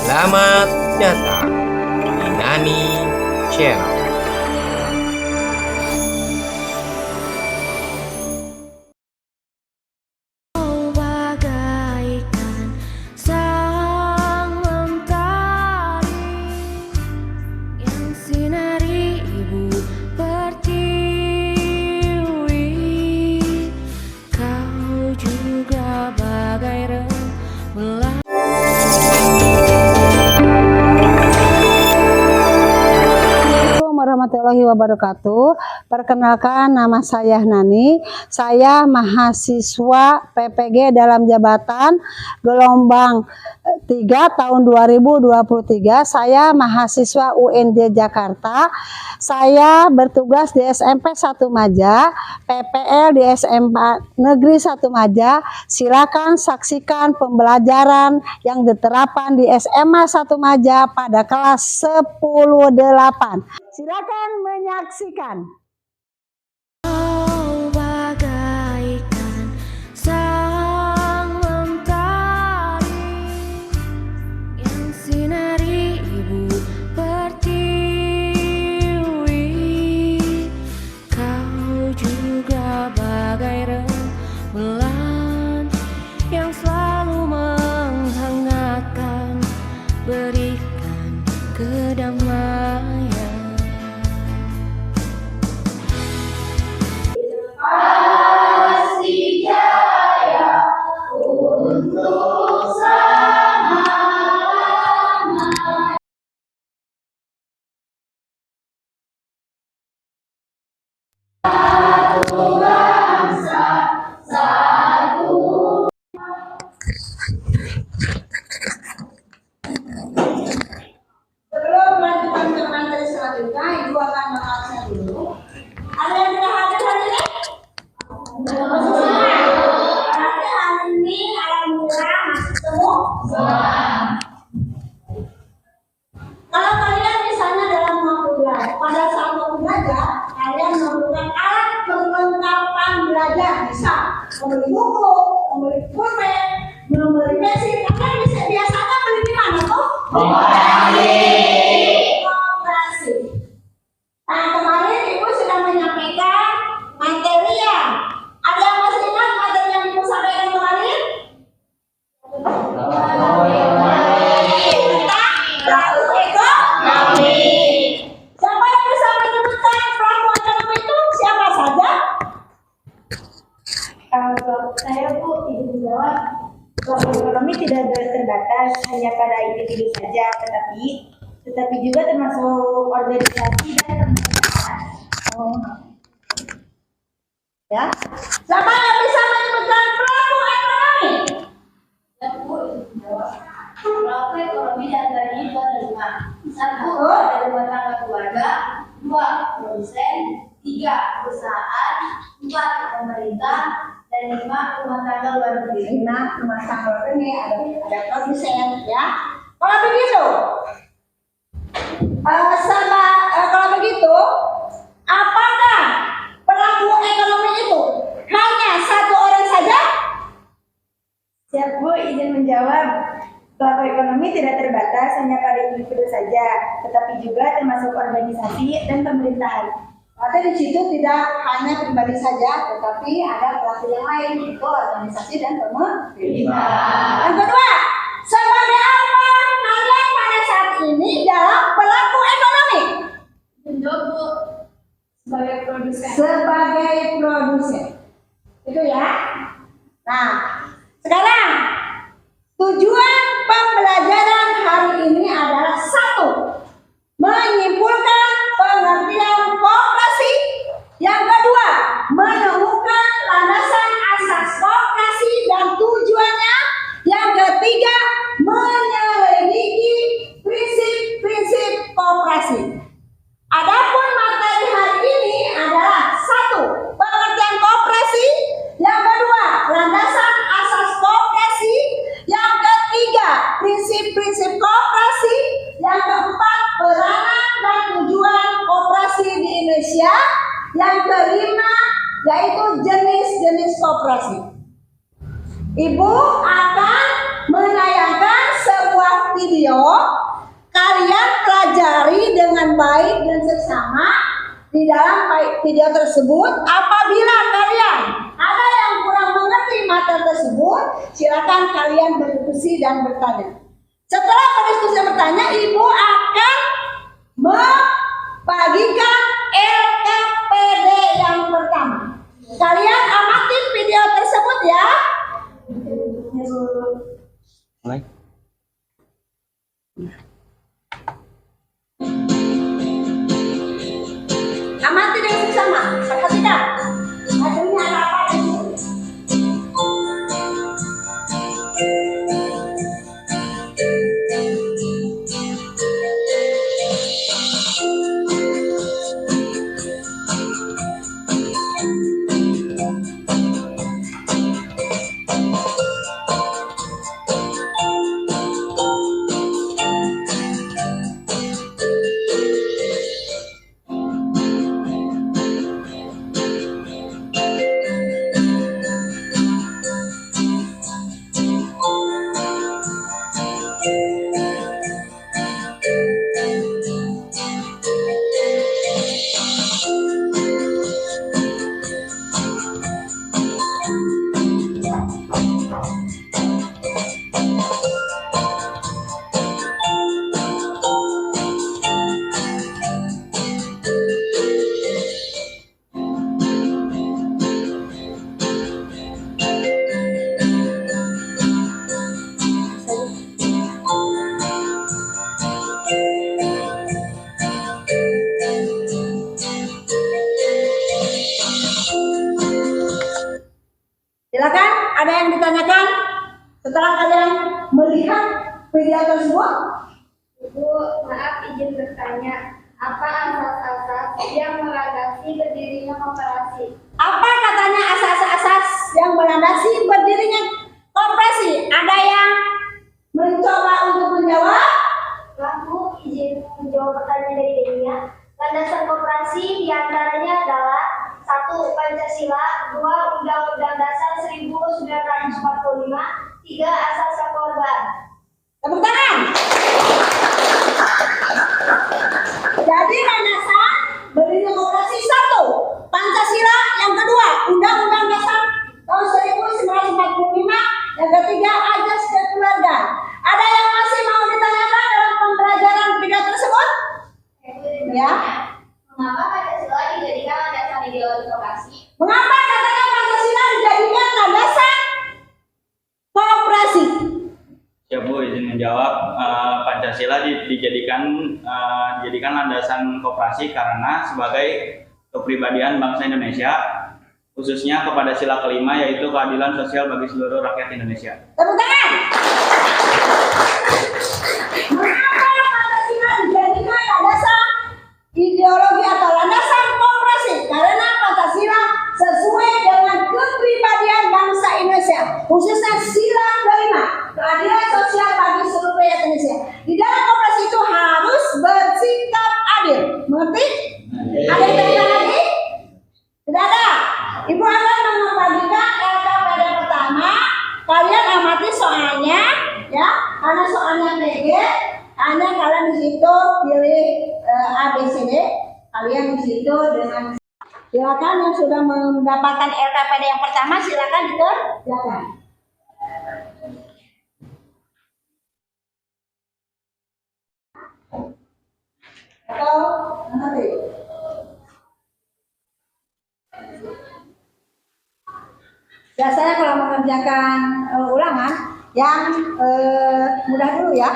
Selamat datang di Nani Channel. Warahmatullahi wabarakatuh. Perkenalkan, nama saya Nani. Saya mahasiswa PPG dalam jabatan gelombang 3 tahun 2023. Saya mahasiswa UNJ Jakarta. Saya bertugas di SMP 1 Maja, PPL di SMP Negeri 1 Maja. Silakan saksikan pembelajaran yang diterapkan di SMA 1 Maja pada kelas 10-8. Silakan menyaksikan. Sebelum melanjutkan ke materi selanjutnya, Ibu akan mengaksnya dulu. Ada yang sudah hadir hari ini? Berarti hari ini alhamdulillah masih ketemu. Kalau kalian misalnya dalam waktu belajar, pada saat waktu belajar, kalian membutuhkan alat perlengkapan belajar, bisa membeli buku, membeli pulpen, membeli pensil. Kalian bisa biasakan beli di mana tuh? Koperasi. Nah, kemarin Ibu sudah menyampaikan materi ya. Ada yang masih ingat materi yang Ibu sampaikan kemarin? Tentang pelaku ekonomi. Siapa yang bisa menyebutkan pelaku ekonomi itu siapa saja? Kalau saya Bu, Ibu jawab, pelaku ekonomi tidak terbatas hanya pada individu saja, tetapi juga termasuk organisasi dan pemerintahan. Ya. Siapa yang bisa menyebutkan pelaku ekonomi? Pelaku ekonomi diantaranya itu ada 5. 1. Ada rumah tangga keluarga. 2. Produsen. 3. Perusahaan. 4. Pemerintah. Dan 5. Rumah tangga luar negeri. Nah, rumah tangga ini ada produsen, ya. Kalau begitu, kalau begitu, apakah pelaku ekonomi itu hanya satu orang saja? Siap Bu, izin menjawab. Pelaku ekonomi tidak terbatas hanya pada individu saja, tetapi juga termasuk organisasi dan pemerintahan. Berarti di situ tidak hanya pribadi saja, tetapi ada pelaku yang lain, itu organisasi dan pemerintahan. Yang kedua, sebagai apa kalian pada saat ini dalam pelaku ekonomi? Menjawab Bu, sebagai produsen. Sebagai produsen. Itu ya. Nah, sekarang tujuan pembelajaran hari ini adalah 1. Menyimpulkan pengertian koperasi. Yang kedua, menemukan landasan asas koperasi dan tujuannya. Yang ketiga, menyelidiki prinsip-prinsip koperasi. Adapun materi hari ini adalah 1. Pengertian koperasi. Yang kedua, landasan asas koperasi. Yang ketiga, prinsip-prinsip koperasi. Yang keempat, peranan dan tujuan koperasi di Indonesia. Yang kelima, yaitu jenis-jenis koperasi. Ibu akan menayangkan sebuah video video, kalian pelajari dengan baik dan seksama di dalam video tersebut. Apabila kalian ada yang kurang mengerti materi tersebut, silakan kalian berdiskusi dan bertanya. Setelah berdiskusi dan bertanya, Ibu akan membagikan LKPD yang pertama. Kalian amati video tersebut ya. Mulai. Amati dengan seksama. Perhatikan. Hasilnya ada apa di sini? Silakan, ada yang ditanyakan setelah kalian melihat video tersebut? Ibu, maaf izin bertanya, apa asas-asas yang melandasi berdirinya koperasi? Apa katanya asas-asas yang melandasi berdirinya koperasi? Ada yang mencoba untuk menjawab? Aku izin menjawab pertanyaan dari Denia. Landasan koperasi diantaranya adalah 1. Pancasila, 2. Undang-Undang Dasar 1945, 3. Asas kekeluargaan. Tepuk tangan. Jadi landasan berdirinya koperasi 1. Pancasila, yang kedua Undang-Undang Dasar tahun 1945, yang ketiga Asas kekeluargaan. Ada yang masih mau ditanyakan dalam pembelajaran video tersebut? Ya. Mengapa Pancasila dijadikan landasan ideologi koperasi? Mengapa katanya Pancasila dijadikan landasan koperasi? Ya Bu, izin menjawab. Pancasila dijadikan landasan koperasi karena sebagai kepribadian bangsa Indonesia, khususnya kepada sila kelima yaitu keadilan sosial bagi seluruh rakyat Indonesia. Tepuk tangan. Mengapa Pancasila dijadikan landasan ideologi atau landasan koperasi? Karena Pancasila sesuai dengan kepribadian bangsa Indonesia, khususnya sila kelima, keadilan sosial bagi seluruh rakyat Indonesia. Di dalam koperasi itu harus bersikap adil. Mengerti? Ada yang terlihat lagi? Tidak ada. Ibu akan membagikan LKPD pertama. Kalian amati soalnya, ya. Karena soalnya PG, hanya kalian di situ pilih ABCD. Kalian di situ dengan silakan yang sudah mendapatkan LKPD yang pertama silakan dikerjakan. Atau nanti. Biasanya kalau mengerjakan ulangan yang mudah dulu ya.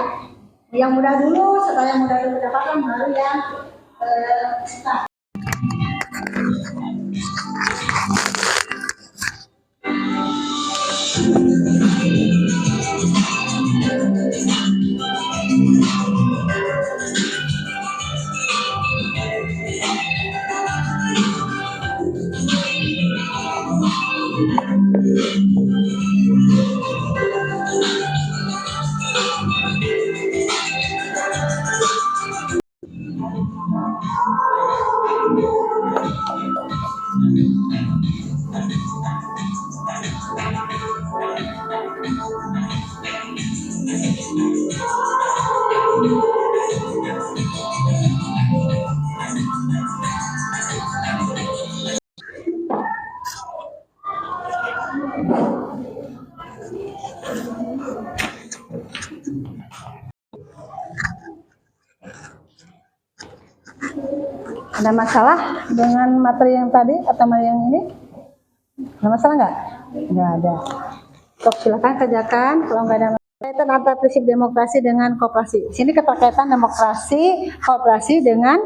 Yang mudah dulu, setelah yang mudah dulu dapatkan baru yang start. Ada masalah dengan materi yang tadi atau yang ini? Ada masalah nggak? Nggak ada. Sok silakan kerjakan. Kalau nggak ada kaitan antara prinsip demokrasi dengan koperasi. Di sini keterkaitan demokrasi, koperasi dengan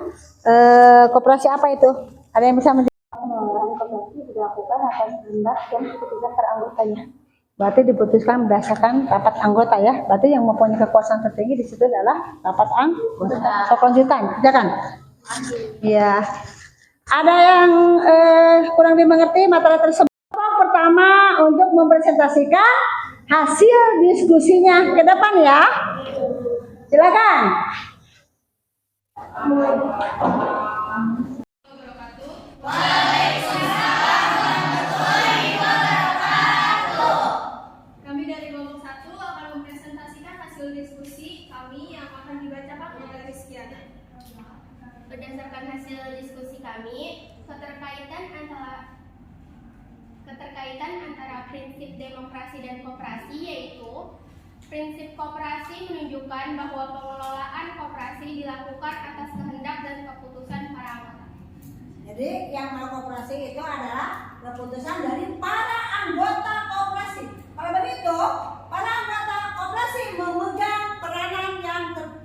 koperasi apa itu? Ada yang bisa menjawab? Pengelolaan koperasi dilakukan atas kehendak dan keputusan per anggotanya. Berarti diputuskan berdasarkan rapat anggota ya. Berarti yang mempunyai kekuasaan tertinggi di situ adalah rapat anggota. Sok lanjutkan, kerjakan. Ya. Ada yang kurang dimengerti materi tersebut? Pertama untuk mempresentasikan hasil diskusinya ke depan ya. Silakan. Kami dari kelompok 1 akan mempresentasikan hasil diskusi kami yang akan dibacakan oleh Rizkyana. Berdasarkan hasil diskusi kami, keterkaitan antara prinsip demokrasi dan koperasi yaitu prinsip koperasi menunjukkan bahwa pengelolaan koperasi dilakukan atas kehendak dan keputusan para anggota. Jadi yang mau koperasi itu adalah keputusan dari para anggota koperasi. Kalau begitu, para anggota koperasi memegang peranan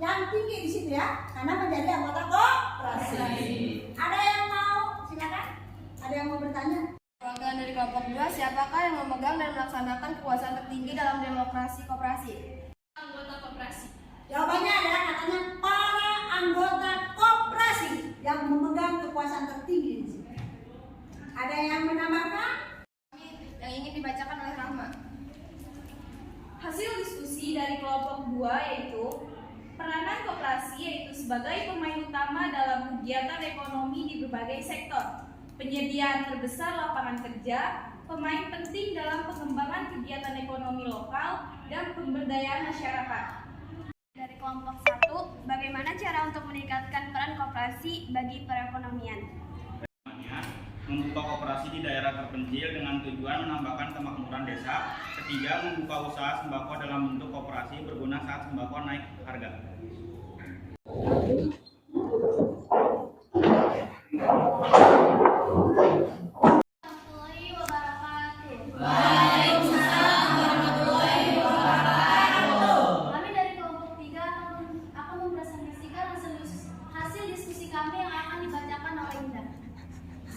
yang tinggi di situ ya, karena menjadi anggota koperasi. Ada yang mau? Silakan. Ada yang mau bertanya? Perwakilan dari kelompok 2, siapakah yang memegang dan melaksanakan kekuasaan tertinggi dalam demokrasi koperasi? Anggota koperasi. Jawabannya adalah katanya para anggota koperasi yang memegang kekuasaan tertinggi di sini. Ada yang menambahkan? Yang ingin dibacakan oleh Rahma. Hasil diskusi dari kelompok 2 yaitu peranan koperasi yaitu sebagai pemain utama dalam kegiatan ekonomi di berbagai sektor. Penyediaan terbesar lapangan kerja, pemain penting dalam pengembangan kegiatan ekonomi lokal, dan pemberdayaan masyarakat. Dari kelompok 1, bagaimana cara untuk meningkatkan peran koperasi bagi perekonomian? Membuka koperasi di daerah terpencil dengan tujuan menambahkan kemakmuran desa. Ketiga, membuka usaha sembako dalam bentuk koperasi berguna saat sembako naik harga. Kami dari kelompok 3 akan mempresentasikan hasil diskusi kami yang akan dibacakan oleh Indah.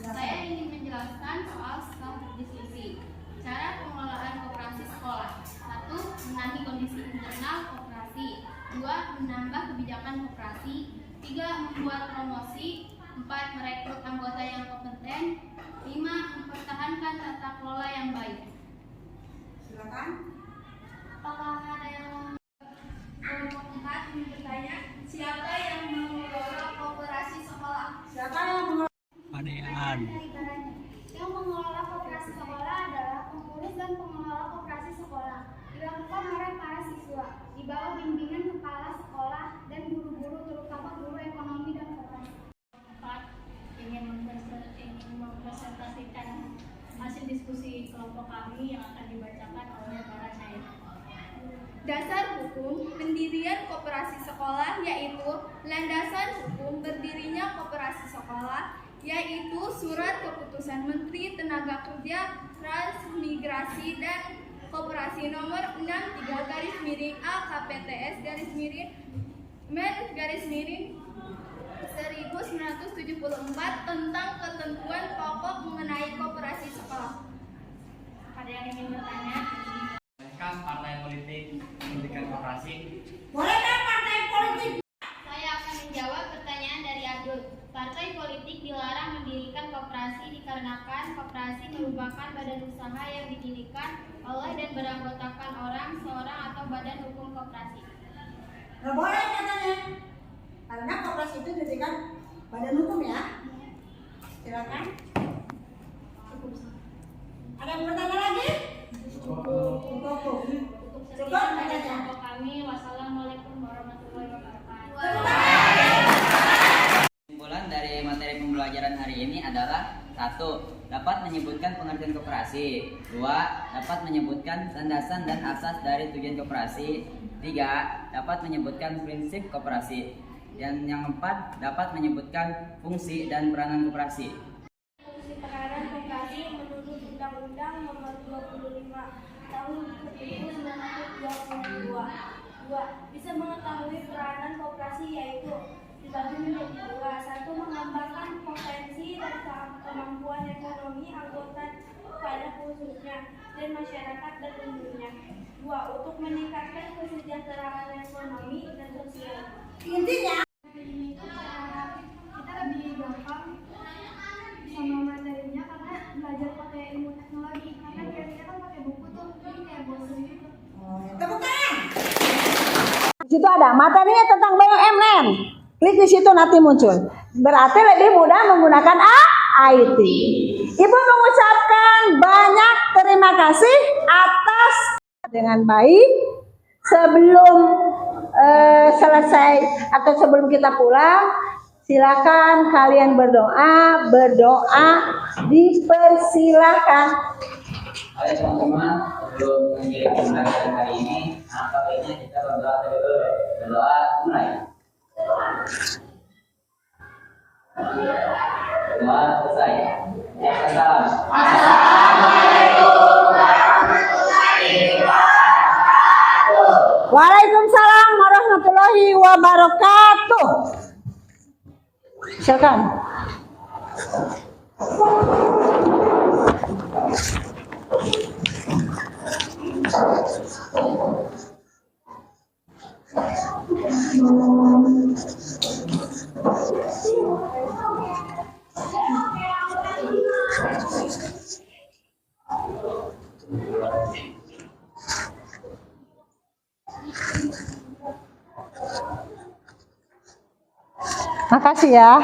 Saya ingin menjelaskan soal skala diskusi. Cara pengelolaan koperasi sekolah. 1. Menahi kondisi internal koperasi. 2. Menambah kebijakan koperasi. 3. Membuat promosi. 4. Merekrut anggota yang kompeten. 5. Mempertahankan tata kelola yang baik. Silakan. Apakah ada yang Kelompok 4 ingin bertanya, siapa yang mengelola koperasi sekolah? Siapa yang mengelola? Yang mengelola koperasi sekolah adalah pengurus dan pengelola koperasi sekolah. Dilakukan oleh para siswa di bawah bimbingan kepala sekolah dan guru-guru, terutama guru ekonomi dan koperasi. Ingin mempresentasikan hasil diskusi kelompok kami yang akan dibacakan oleh para syair. Dasar hukum pendirian koperasi sekolah yaitu landasan hukum berdirinya koperasi sekolah yaitu Surat Keputusan Menteri Tenaga Kerja, Transmigrasi dan Koperasi Nomor 63/A KPTS -1974 tentang ketentuan pokok mengenai koperasi sekolah. Ada yang ingin bertanya? Partai politik mendirikan koperasi. Bolehkah partai politik? Saya akan menjawab pertanyaan dari Abdul. Partai politik dilarang mendirikan koperasi dikarenakan koperasi merupakan badan usaha yang didirikan oleh dan beranggotakan orang, seorang atau badan hukum koperasi. Nggak boleh katanya. Karena koperasi itu didirikan badan hukum ya. Silakan. Ada yang bertanya lagi? Cukup. Cukup katanya. Kami, wassalamualaikum warahmatullahi wabarakatuh. Kesimpulan dari materi pembelajaran hari ini adalah 1. Dapat menyebutkan pengertian koperasi. 2. Dapat menyebutkan landasan dan asas dari tujuan koperasi. 3. Dapat menyebutkan prinsip koperasi. Dan yang keempat, dapat menyebutkan fungsi dan peranan koperasi. Fungsi peranan koperasi menurut Undang-Undang Nomor 25 Tahun 1922. 2. Bisa mengetahui peranan koperasi yaitu dibagi menjadi dua. 1. Mengembangkan potensi dan kemampuan ekonomi anggota pada khususnya dan masyarakat dan umumnya. 2. Untuk meningkatkan kesejahteraan ekonomi dan sosial. Intinya Ini itu cara kita lebih gampang sama materinya karena belajar pakai ilmu teknologi. Karena biasanya kan pakai buku tuh, jadi kayak bosan gitu. tepuk tangan. Di situ ada materinya tentang BUMN. Klik di situ nanti muncul. Berarti lebih mudah menggunakan IT. Ibu mengucapkan banyak terima kasih atas dengan baik. Sebelum selesai atau sebelum kita pulang, silakan kalian berdoa, dipersilakan. Oke teman-teman, sebelum mengakhiri pembelajaran hari ini, angka baiknya kita berdoa terlebih dahulu. Berdoa mulai. Berdoa selesai. Salam. Waalaikumsalam warahmatullahi wabarakatuh. Silakan. Makasih ya.